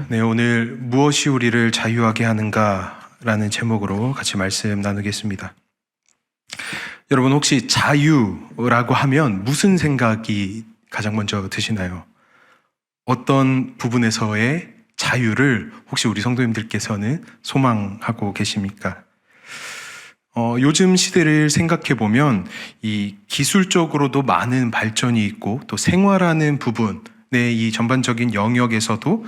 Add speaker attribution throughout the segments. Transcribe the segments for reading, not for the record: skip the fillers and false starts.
Speaker 1: 네, 오늘 무엇이 우리를 자유하게 하는가라는 제목으로 같이 말씀 나누겠습니다. 여러분 혹시 자유라고 하면 무슨 생각이 가장 먼저 드시나요? 어떤 부분에서의 자유를 혹시 우리 성도님들께서는 소망하고 계십니까? 요즘 시대를 생각해 보면 이 기술적으로도 많은 발전이 있고 또 생활하는 부분의 이 전반적인 영역에서도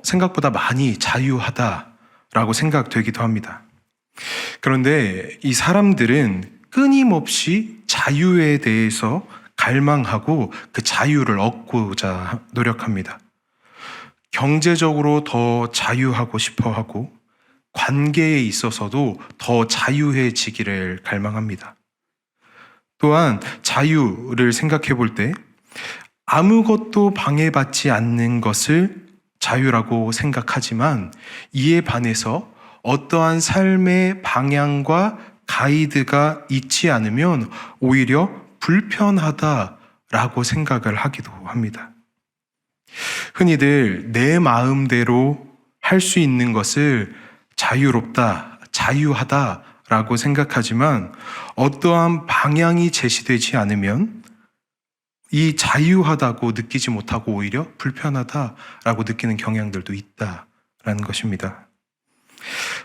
Speaker 1: 생각보다 많이 자유하다라고 생각되기도 합니다. 그런데 이 사람들은 끊임없이 자유에 대해서 갈망하고 그 자유를 얻고자 노력합니다. 경제적으로 더 자유하고 싶어 하고 관계에 있어서도 더 자유해지기를 갈망합니다. 또한 자유를 생각해 볼 때 아무것도 방해받지 않는 것을 자유라고 생각하지만 이에 반해서 어떠한 삶의 방향과 가이드가 있지 않으면 오히려 불편하다라고 생각을 하기도 합니다. 흔히들 내 마음대로 할 수 있는 것을 자유롭다, 자유하다라고 생각하지만 어떠한 방향이 제시되지 않으면 이 자유하다고 느끼지 못하고 오히려 불편하다라고 느끼는 경향들도 있다라는 것입니다.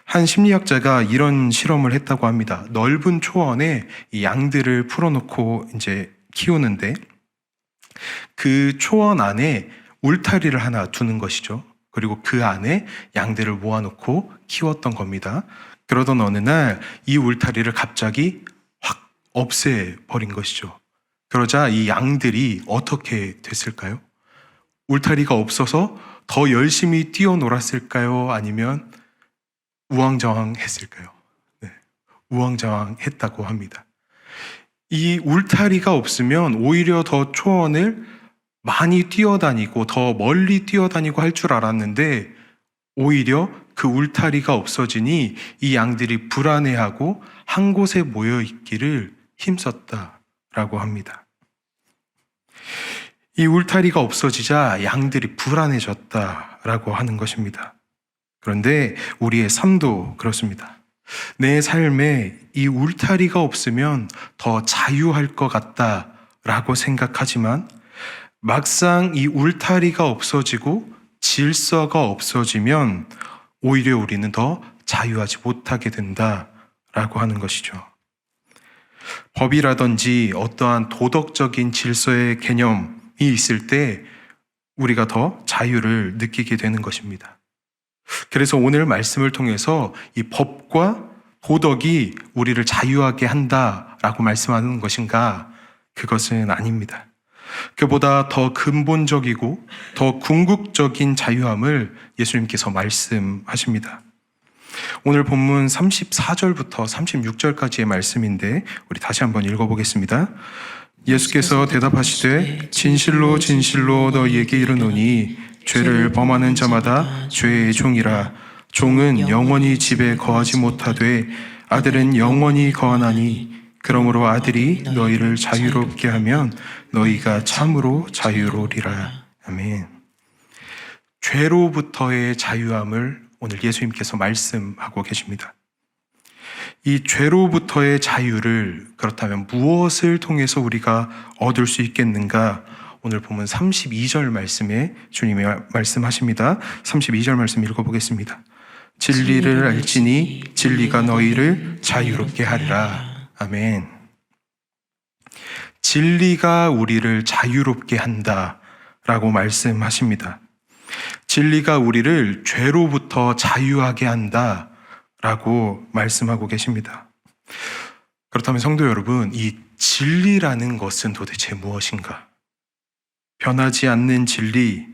Speaker 1: 한 심리학자가 이런 실험을 했다고 합니다. 넓은 초원에 이 양들을 풀어놓고 이제 키우는데 그 초원 안에 울타리를 하나 두는 것이죠. 그리고 그 안에 양들을 모아놓고 키웠던 겁니다. 그러던 어느 날 이 울타리를 갑자기 확 없애버린 것이죠. 그러자 이 양들이 어떻게 됐을까요? 울타리가 없어서 더 열심히 뛰어놀았을까요? 아니면 우왕좌왕했을까요? 네, 우왕좌왕했다고 합니다. 이 울타리가 없으면 오히려 더 초원을 많이 뛰어다니고 더 멀리 뛰어다니고 할 줄 알았는데 오히려 그 울타리가 없어지니 이 양들이 불안해하고 한 곳에 모여 있기를 힘썼다라고 합니다. 이 울타리가 없어지자 양들이 불안해졌다라고 하는 것입니다. 그런데 우리의 삶도 그렇습니다. 내 삶에 이 울타리가 없으면 더 자유할 것 같다라고 생각하지만 막상 이 울타리가 없어지고 질서가 없어지면 오히려 우리는 더 자유하지 못하게 된다라고 하는 것이죠. 법이라든지 어떠한 도덕적인 질서의 개념이 있을 때 우리가 더 자유를 느끼게 되는 것입니다. 그래서 오늘 말씀을 통해서 이 법과 도덕이 우리를 자유하게 한다라고 말씀하는 것인가? 그것은 아닙니다. 그보다 더 근본적이고 더 궁극적인 자유함을 예수님께서 말씀하십니다. 오늘 본문 34절부터 36절까지의 말씀인데 우리 다시 한번 읽어보겠습니다. 예수께서 대답하시되 진실로 진실로 너희에게 이르노니 죄를 범하는 자마다 죄의 종이라. 종은 영원히 집에 거하지 못하되 아들은 영원히 거하나니 그러므로 아들이 너희를 자유롭게 하면 너희가 참으로 자유로우리라. 아멘. 죄로부터의 자유함을 오늘 예수님께서 말씀하고 계십니다. 이 죄로부터의 자유를 그렇다면 무엇을 통해서 우리가 얻을 수 있겠는가? 오늘 보면 32절 말씀에 주님이 말씀하십니다. 32절 말씀 읽어보겠습니다. 진리를 알지니 진리가 너희를 자유롭게 하리라. 아멘. 진리가 우리를 자유롭게 한다라고 말씀하십니다. 진리가 우리를 죄로부터 자유하게 한다라고 말씀하고 계십니다. 그렇다면 성도 여러분, 이 진리라는 것은 도대체 무엇인가? 변하지 않는 진리,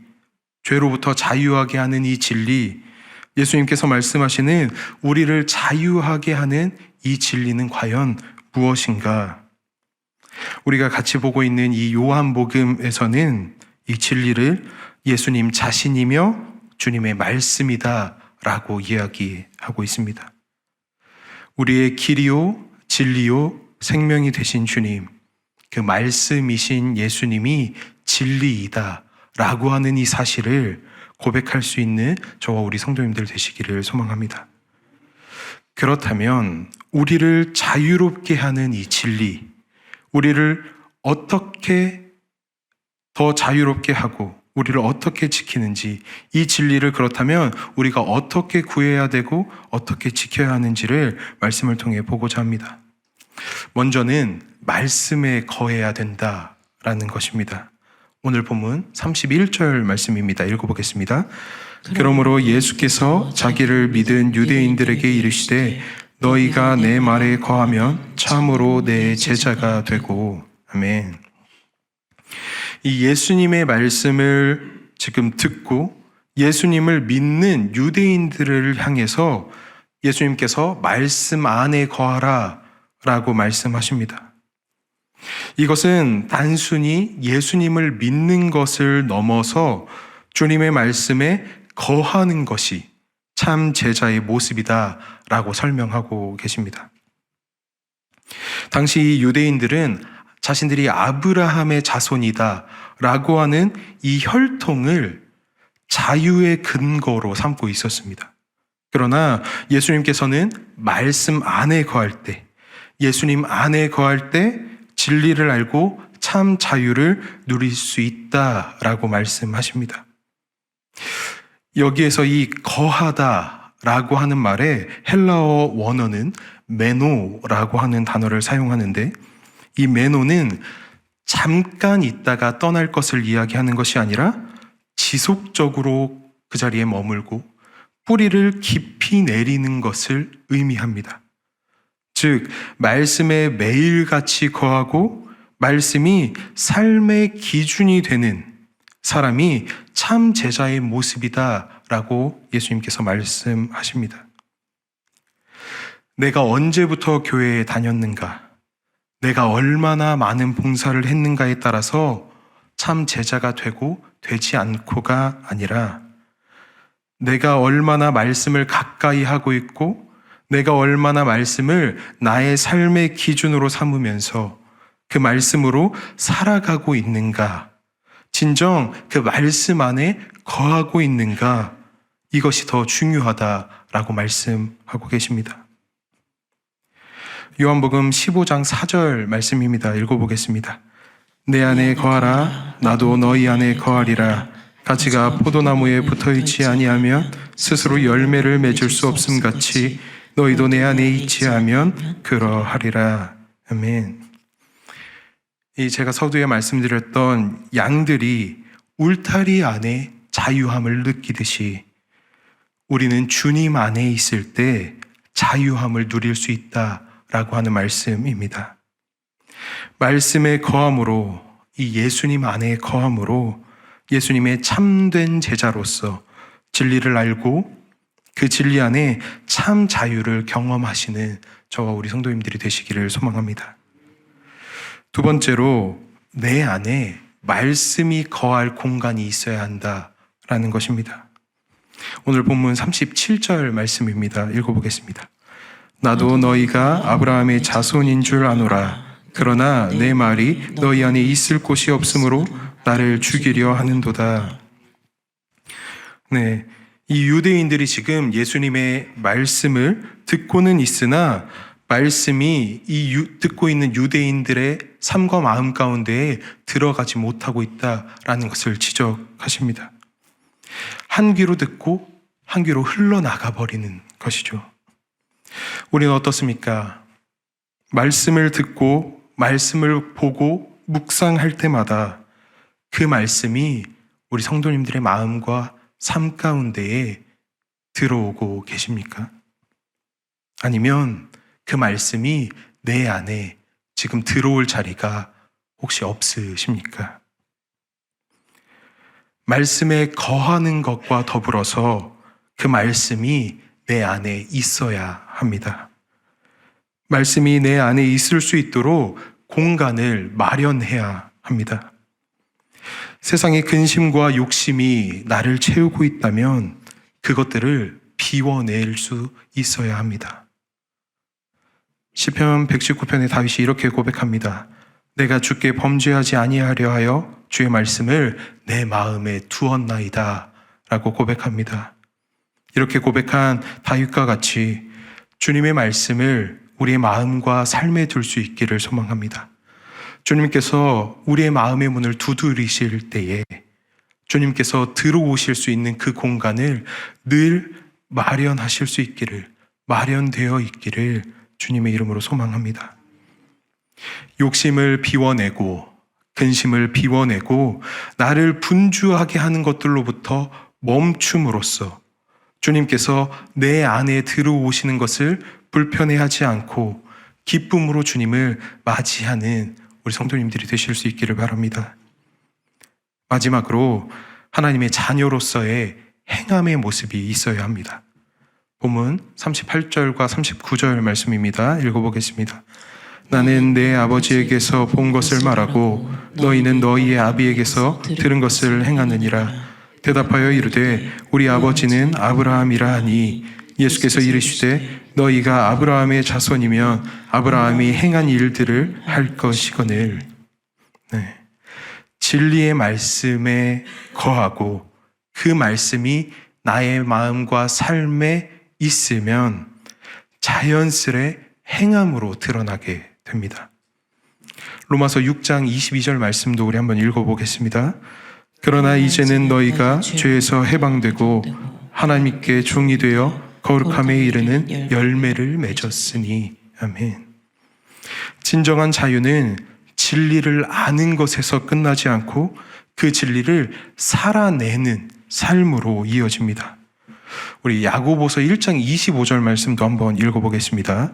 Speaker 1: 죄로부터 자유하게 하는 이 진리, 예수님께서 말씀하시는 우리를 자유하게 하는 이 진리는 과연 무엇인가? 우리가 같이 보고 있는 이 요한복음에서는 이 진리를 예수님 자신이며 주님의 말씀이다 라고 이야기하고 있습니다. 우리의 길이요, 진리요, 생명이 되신 주님, 그 말씀이신 예수님이 진리이다 라고 하는 이 사실을 고백할 수 있는 저와 우리 성도님들 되시기를 소망합니다. 그렇다면 우리를 자유롭게 하는 이 진리, 우리를 어떻게 더 자유롭게 하고 우리를 어떻게 지키는지, 이 진리를 그렇다면 우리가 어떻게 구해야 되고 어떻게 지켜야 하는지를 말씀을 통해 보고자 합니다. 먼저는 말씀에 거해야 된다라는 것입니다. 오늘 본문 31절 말씀입니다. 읽어보겠습니다. 그러므로 예수께서 자기를 믿은 유대인들에게 이르시되 너희가 내 말에 거하면 참으로 내 제자가 되고. 아멘. 이 예수님의 말씀을 지금 듣고 예수님을 믿는 유대인들을 향해서 예수님께서 말씀 안에 거하라 라고 말씀하십니다. 이것은 단순히 예수님을 믿는 것을 넘어서 주님의 말씀에 거하는 것이 참 제자의 모습이다 라고 설명하고 계십니다. 당시 유대인들은 자신들이 아브라함의 자손이다 라고 하는 이 혈통을 자유의 근거로 삼고 있었습니다. 그러나 예수님께서는 말씀 안에 거할 때, 예수님 안에 거할 때 진리를 알고 참 자유를 누릴 수 있다라고 말씀하십니다. 여기에서 이 거하다라고 하는 말에 헬라어 원어는 메노라고 하는 단어를 사용하는데, 이 메노는 잠깐 있다가 떠날 것을 이야기하는 것이 아니라 지속적으로 그 자리에 머물고 뿌리를 깊이 내리는 것을 의미합니다. 즉, 말씀에 매일같이 거하고 말씀이 삶의 기준이 되는 사람이 참 제자의 모습이다라고 예수님께서 말씀하십니다. 내가 언제부터 교회에 다녔는가, 내가 얼마나 많은 봉사를 했는가에 따라서 참 제자가 되고 되지 않고가 아니라, 내가 얼마나 말씀을 가까이 하고 있고 내가 얼마나 말씀을 나의 삶의 기준으로 삼으면서 그 말씀으로 살아가고 있는가, 진정 그 말씀 안에 거하고 있는가, 이것이 더 중요하다라고 말씀하고 계십니다. 요한복음 15장 4절 말씀입니다. 읽어보겠습니다. 내 안에 거하라, 나도 너희 안에 거하리라. 가지가 포도나무에 붙어있지 아니하면 스스로 열매를 맺을 수 없음 같이 너희도 내 안에 있지 않으면 그러하리라. 아멘. 제가 서두에 말씀드렸던 양들이 울타리 안에 자유함을 느끼듯이 우리는 주님 안에 있을 때 자유함을 누릴 수 있다라고 하는 말씀입니다. 말씀에 거함으로, 이 예수님 안에 거함으로 예수님의 참된 제자로서 진리를 알고 그 진리 안에 참 자유를 경험하시는 저와 우리 성도님들이 되시기를 소망합니다. 두 번째로, 내 안에 말씀이 거할 공간이 있어야 한다라는 것입니다. 오늘 본문 37절 말씀입니다. 읽어보겠습니다. 나도 너희가 아브라함의 자손인 줄 아노라. 그러나 내 말이 너희 안에 있을 곳이 없으므로 나를 죽이려 하는도다. 네, 이 유대인들이 지금 예수님의 말씀을 듣고는 있으나 말씀이 듣고 있는 유대인들의 삶과 마음 가운데에 들어가지 못하고 있다라는 것을 지적하십니다. 한 귀로 듣고 한 귀로 흘러나가 버리는 것이죠. 우리는 어떻습니까? 말씀을 듣고 말씀을 보고 묵상할 때마다 그 말씀이 우리 성도님들의 마음과 삶 가운데에 들어오고 계십니까? 아니면 그 말씀이 내 안에 지금 들어올 자리가 혹시 없으십니까? 말씀에 거하는 것과 더불어서 그 말씀이 내 안에 있어야 합니다. 말씀이 내 안에 있을 수 있도록 공간을 마련해야 합니다. 세상의 근심과 욕심이 나를 채우고 있다면 그것들을 비워낼 수 있어야 합니다. 시편 119편의 다윗이 이렇게 고백합니다. 내가 주께 범죄하지 아니하려 하여 주의 말씀을 내 마음에 두었나이다 라고 고백합니다. 이렇게 고백한 다윗과 같이 주님의 말씀을 우리의 마음과 삶에 둘 수 있기를 소망합니다. 주님께서 우리의 마음의 문을 두드리실 때에 주님께서 들어오실 수 있는 그 공간을 늘 마련하실 수 있기를, 마련되어 있기를 주님의 이름으로 소망합니다. 욕심을 비워내고 근심을 비워내고 나를 분주하게 하는 것들로부터 멈춤으로써 주님께서 내 안에 들어오시는 것을 불편해하지 않고 기쁨으로 주님을 맞이하는 우리 성도님들이 되실 수 있기를 바랍니다. 마지막으로 하나님의 자녀로서의 행함의 모습이 있어야 합니다. 본문 38절과 39절 말씀입니다. 읽어보겠습니다. 나는 내 아버지에게서 본 것을 말하고 너희는 너희의 아비에게서 들은 것을 행하느니라. 대답하여 이르되 우리 아버지는 아브라함이라 하니 예수께서 이르시되 너희가 아브라함의 자손이면 아브라함이 행한 일들을 할 것이거늘. 진리의 말씀에 거하고 그 말씀이 나의 마음과 삶에 있으면 자연스레 행함으로 드러나게 됩니다. 로마서 6장 22절 말씀도 우리 한번 읽어보겠습니다. 그러나 이제는 너희가 죄에서 해방되고 하나님께 종이 되어 거룩함에 이르는 열매를 맺었으니. 아멘. 진정한 자유는 진리를 아는 것에서 끝나지 않고 그 진리를 살아내는 삶으로 이어집니다. 우리 야고보서 1장 25절 말씀도 한번 읽어보겠습니다.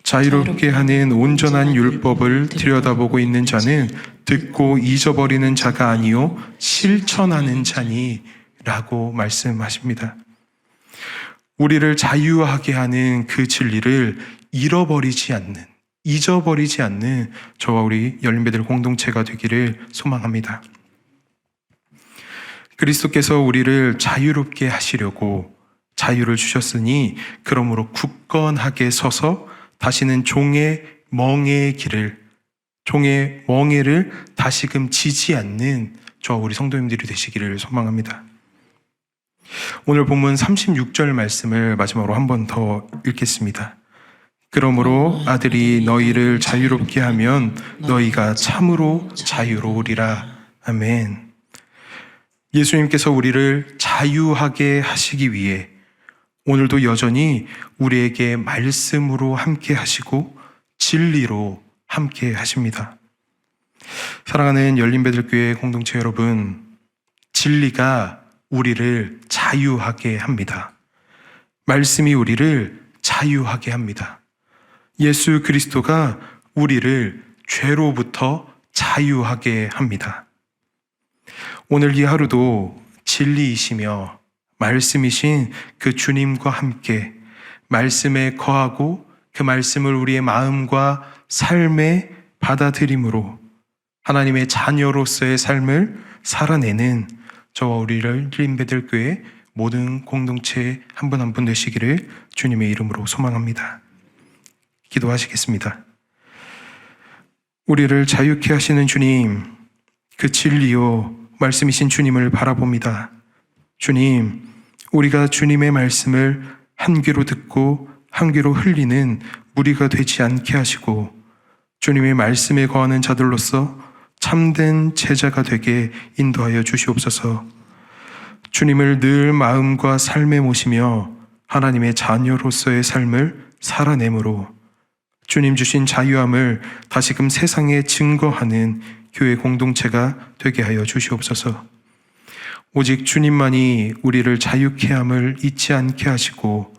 Speaker 1: 자유롭게 하는 온전한 율법을 들여다보고 있는 자는 듣고 잊어버리는 자가 아니요 실천하는 자니 라고 말씀하십니다. 우리를 자유하게 하는 그 진리를 잊어버리지 않는 저와 우리 열린배들 공동체가 되기를 소망합니다. 그리스도께서 우리를 자유롭게 하시려고 자유를 주셨으니 그러므로 굳건하게 서서 다시는 종의 멍에를 다시금 지지 않는 저와 우리 성도님들이 되시기를 소망합니다. 오늘 본문 36절 말씀을 마지막으로 한 번 더 읽겠습니다. 그러므로 아들이 너희를 자유롭게 하면 너희가 참으로 자유로우리라. 아멘. 예수님께서 우리를 자유하게 하시기 위해 오늘도 여전히 우리에게 말씀으로 함께 하시고 진리로 함께 하십니다. 사랑하는 열린배들교회 공동체 여러분, 진리가 우리를 자유하게 합니다. 말씀이 우리를 자유하게 합니다. 예수 그리스도가 우리를 죄로부터 자유하게 합니다. 오늘 이 하루도 진리이시며 말씀이신 그 주님과 함께 말씀에 거하고 그 말씀을 우리의 마음과 삶에 받아들임으로 하나님의 자녀로서의 삶을 살아내는 저와 우리 열린배들교회 모든 공동체 한 분 한 분 되시기를 주님의 이름으로 소망합니다. 기도하시겠습니다. 우리를 자유케 하시는 주님, 그 진리요 말씀이신 주님을 바라봅니다. 주님, 우리가 주님의 말씀을 한 귀로 듣고 한 귀로 흘리는 무리가 되지 않게 하시고 주님의 말씀에 거하는 자들로서 참된 제자가 되게 인도하여 주시옵소서. 주님을 늘 마음과 삶에 모시며 하나님의 자녀로서의 삶을 살아내므로 주님 주신 자유함을 다시금 세상에 증거하는 교회 공동체가 되게 하여 주시옵소서. 오직 주님만이 우리를 자유케 함을 잊지 않게 하시고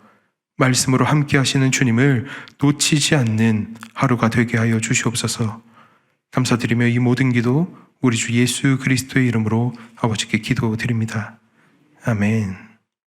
Speaker 1: 말씀으로 함께 하시는 주님을 놓치지 않는 하루가 되게 하여 주시옵소서. 감사드리며 이 모든 기도 우리 주 예수 그리스도의 이름으로 아버지께 기도드립니다. 아멘.